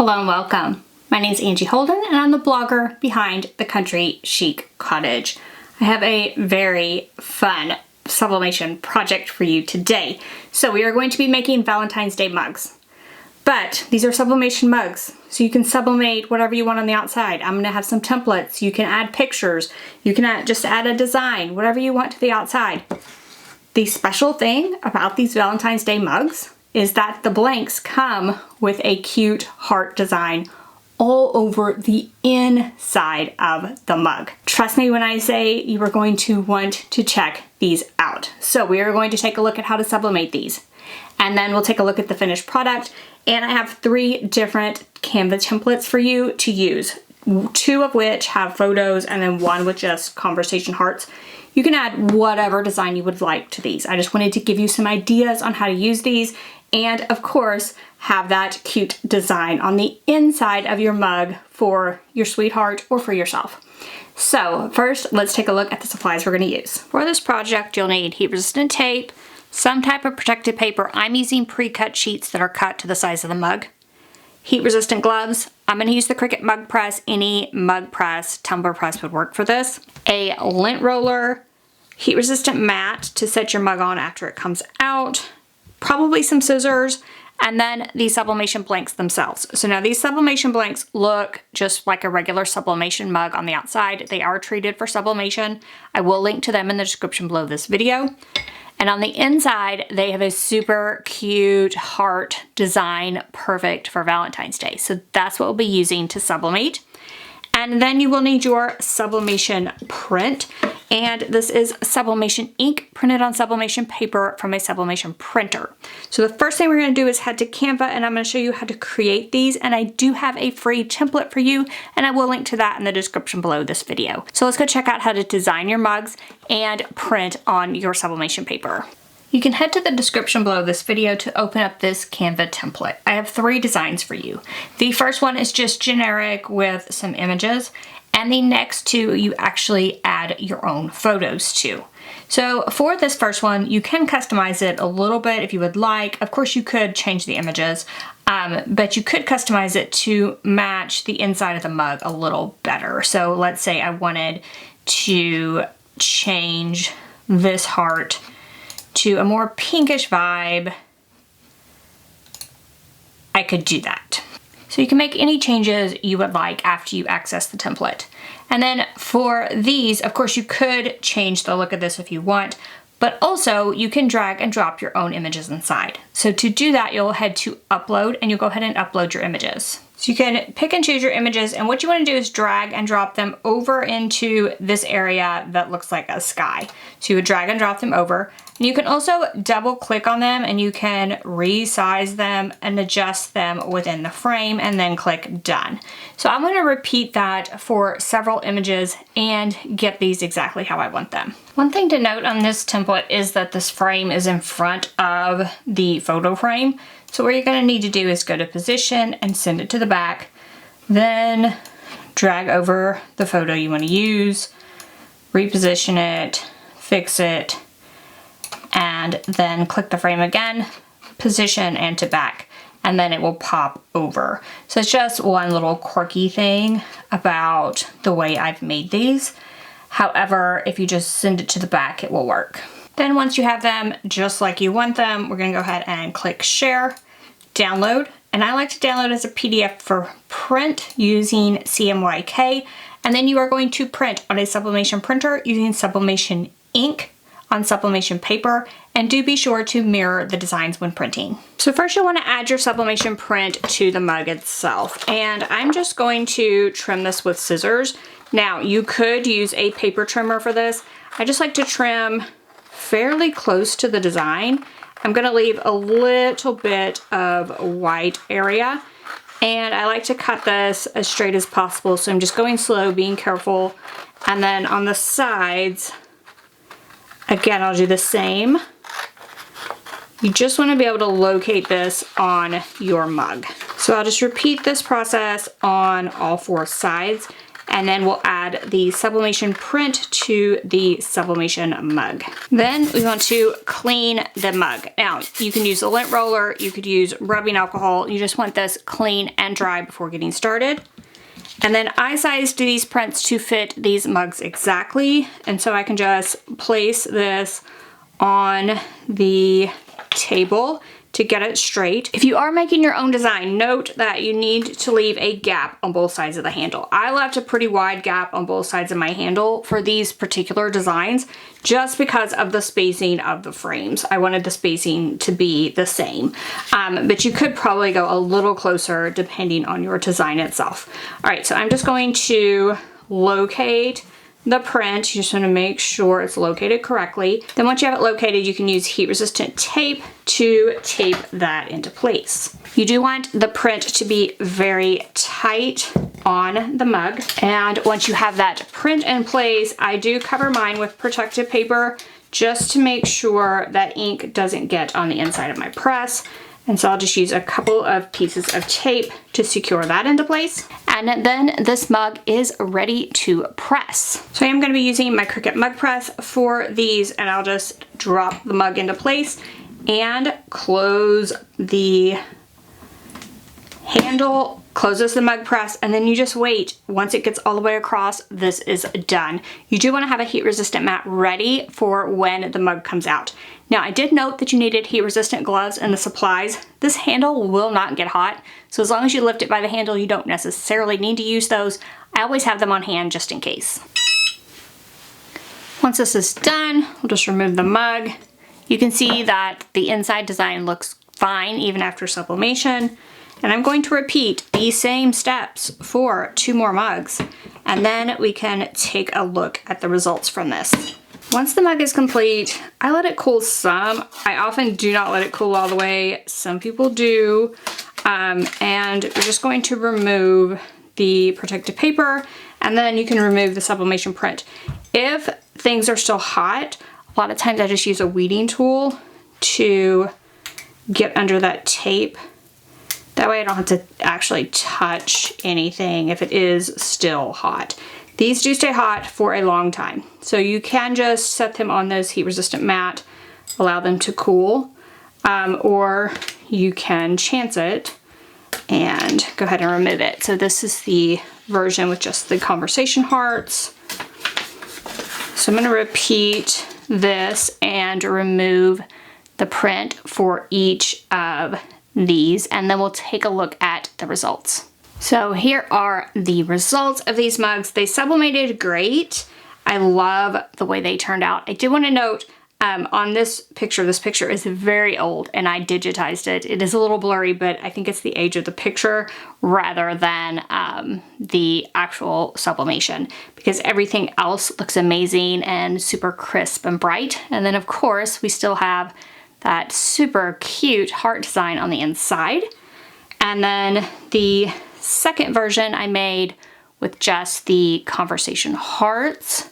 Hello and welcome. My name is Angie Holden and I'm the blogger behind the Country Chic Cottage. I have a very fun sublimation project for you today. So we are going to be making Valentine's Day mugs. But these are sublimation mugs, so you can sublimate whatever you want on the outside. I'm going to have some templates. You can add pictures. You can just add a design, whatever you want to the outside. The special thing about these Valentine's Day mugs is that the blanks come with a cute heart design all over the inside of the mug. Trust me when I say you are going to want to check these out. So we are going to take a look at how to sublimate these. And then we'll take a look at the finished product. And I have 3 different Canva templates for you to use. 2 of which have photos and then 1 with just conversation hearts. You can add whatever design you would like to these. I just wanted to give you some ideas on how to use these and of course have that cute design on the inside of your mug for your sweetheart or for yourself. So first, let's take a look at the supplies we're going to use. For this project, you'll need heat-resistant tape, some type of protective paper. I'm using pre-cut sheets that are cut to the size of the mug. Heat-resistant gloves. I'm going to use the Cricut mug press. Any mug press, tumbler press would work for this. A lint roller, heat-resistant mat to set your mug on after it comes out, probably some scissors, and then the sublimation blanks themselves. So now these sublimation blanks look just like a regular sublimation mug on the outside. They are treated for sublimation. I will link to them in the description below this video. And on the inside, they have a super cute heart design, perfect for Valentine's Day. So that's what we'll be using to sublimate. And then you will need your sublimation print. And this is sublimation ink printed on sublimation paper from a sublimation printer. So the first thing we're going to do is head to Canva and I'm going to show you how to create these. And I do have a free template for you and I will link to that in the description below this video. So let's go check out how to design your mugs and print on your sublimation paper. You can head to the description below this video to open up this Canva template. I have 3 designs for you. The first one is just generic with some images, and the next 2 you actually add your own photos to. So for this first one, you can customize it a little bit if you would like. Of course, you could change the images, but you could customize it to match the inside of the mug a little better. So let's say I wanted to change this heart to a more pinkish vibe, I could do that. So you can make any changes you would like after you access the template. And then for these, of course, you could change the look of this if you want, but also you can drag and drop your own images inside. So to do that, you'll head to upload and you'll go ahead and upload your images. So you can pick and choose your images, and what you want to do is drag and drop them over into this area that looks like a sky. So you would drag and drop them over. And you can also double click on them and you can resize them and adjust them within the frame and then click done. So I'm going to repeat that for several images and get these exactly how I want them. One thing to note on this template is that this frame is in front of the photo frame. So what you're going to need to do is go to position and send it to the back. Then drag over the photo you want to use, reposition it, fix it, and then click the frame again, position and to back, and then it will pop over. So it's just one little quirky thing about the way I've made these. However, if you just send it to the back, it will work. Then once you have them just like you want them, we're gonna go ahead and click share, download, and I like to download as a PDF for print using CMYK, and then you are going to print on a sublimation printer using sublimation ink on sublimation paper, and do be sure to mirror the designs when printing. So first you'll want to add your sublimation print to the mug itself, and I'm just going to trim this with scissors. Now you could use a paper trimmer for this. I just like to trim fairly close to the design. I'm going to leave a little bit of white area, and I like to cut this as straight as possible, so I'm just going slow, being careful. And then on the sides, again, I'll do the same. You just want to be able to locate this on your mug. So I'll just repeat this process on all 4 sides. and then we'll add the sublimation print to the sublimation mug. Then we want to clean the mug. Now, you can use a lint roller, you could use rubbing alcohol. You just want this clean and dry before getting started. And then I sized these prints to fit these mugs exactly, and so I can just place this on the table to get it straight. If you are making your own design, note that you need to leave a gap on both sides of the handle. I left a pretty wide gap on both sides of my handle for these particular designs just because of the spacing of the frames. I wanted the spacing to be the same, but you could probably go a little closer depending on your design itself. All right, so I'm just going to locate the print. You just want to make sure it's located correctly. Then once you have it located, you can use heat resistant tape to tape that into place. You do want the print to be very tight on the mug. And once you have that print in place, I do cover mine with protective paper just to make sure that ink doesn't get on the inside of my press. And so I'll just use a couple of pieces of tape to secure that into place. And then this mug is ready to press. So I am going to be using my Cricut mug press for these, and I'll just drop the mug into place and close the handle, closes the mug press, and then you just wait. Once it gets all the way across, this is done. You do want to have a heat resistant mat ready for when the mug comes out. Now, I did note that you needed heat resistant gloves and the supplies. This handle will not get hot, so as long as you lift it by the handle, you don't necessarily need to use those. I always have them on hand just in case. Once this is done, we'll just remove the mug. You can see that the inside design looks fine even after sublimation. And I'm going to repeat these same steps for 2 more mugs, and then we can take a look at the results from this. Once the mug is complete, I let it cool some. I often do not let it cool all the way. Some people do. And we're just going to remove the protective paper, and then you can remove the sublimation print. If things are still hot, a lot of times I just use a weeding tool to get under that tape. That way I don't have to actually touch anything if it is still hot. These do stay hot for a long time, so you can just set them on this heat resistant mat, allow them to cool, or you can chance it and go ahead and remove it. So this is the version with just the conversation hearts. So I'm going to repeat this and remove the print for each of these, and then we'll take a look at the results. So here are the results of these mugs. They sublimated great. I love the way they turned out. I do want to note on this picture is very old and I digitized it. It is a little blurry, but I think it's the age of the picture rather than the actual sublimation, because everything else looks amazing and super crisp and bright. And then of course we still have that super cute heart design on the inside. And then the second version I made with just the conversation hearts.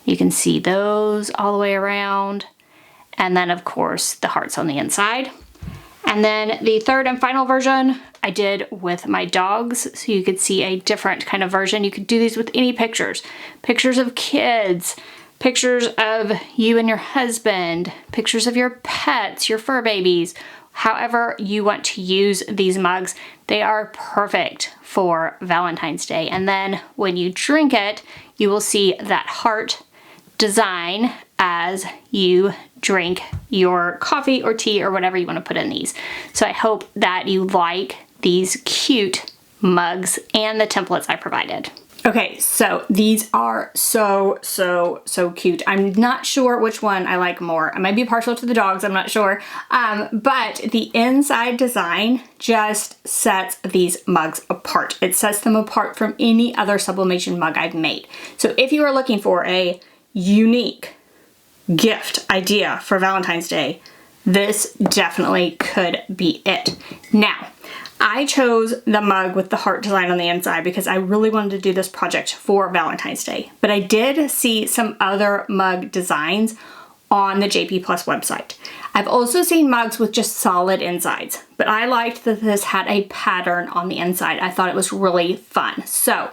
You can see those all the way around. And then of course the hearts on the inside. And then the third and final version I did with my dogs, so you could see a different kind of version. You could do these with any pictures. Pictures of kids, pictures of you and your husband, pictures of your pets, your fur babies. However you want to use these mugs, they are perfect for Valentine's Day. And then when you drink it, you will see that heart design as you drink your coffee or tea or whatever you want to put in these. So I hope that you like these cute mugs and the templates I provided. Okay, so these are so cute. I'm not sure which one I like more. I might be partial to the dogs, I'm not sure. But the inside design just sets these mugs apart. It sets them apart from any other sublimation mug I've made. So if you are looking for a unique gift idea for Valentine's Day, this definitely could be it. Now, I chose the mug with the heart design on the inside because I really wanted to do this project for Valentine's Day. But I did see some other mug designs on the JP Plus website. I've also seen mugs with just solid insides, but I liked that this had a pattern on the inside. I thought it was really fun. So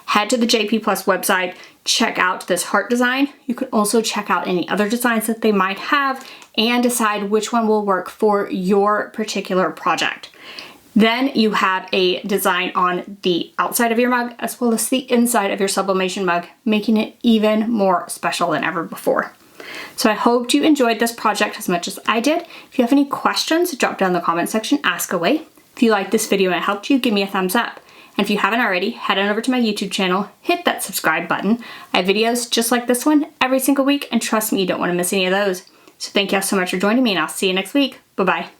head to the JP Plus website, check out this heart design. You can also check out any other designs that they might have and decide which one will work for your particular project. Then you have a design on the outside of your mug as well as the inside of your sublimation mug, making it even more special than ever before. So I hope you enjoyed this project as much as I did. If you have any questions, drop down in the comment section, ask away. If you liked this video and it helped you, give me a thumbs up. And if you haven't already, head on over to my YouTube channel, hit that subscribe button. I have videos just like this one every single week, and trust me, you don't want to miss any of those. So thank you all so much for joining me, and I'll see you next week. Bye-bye.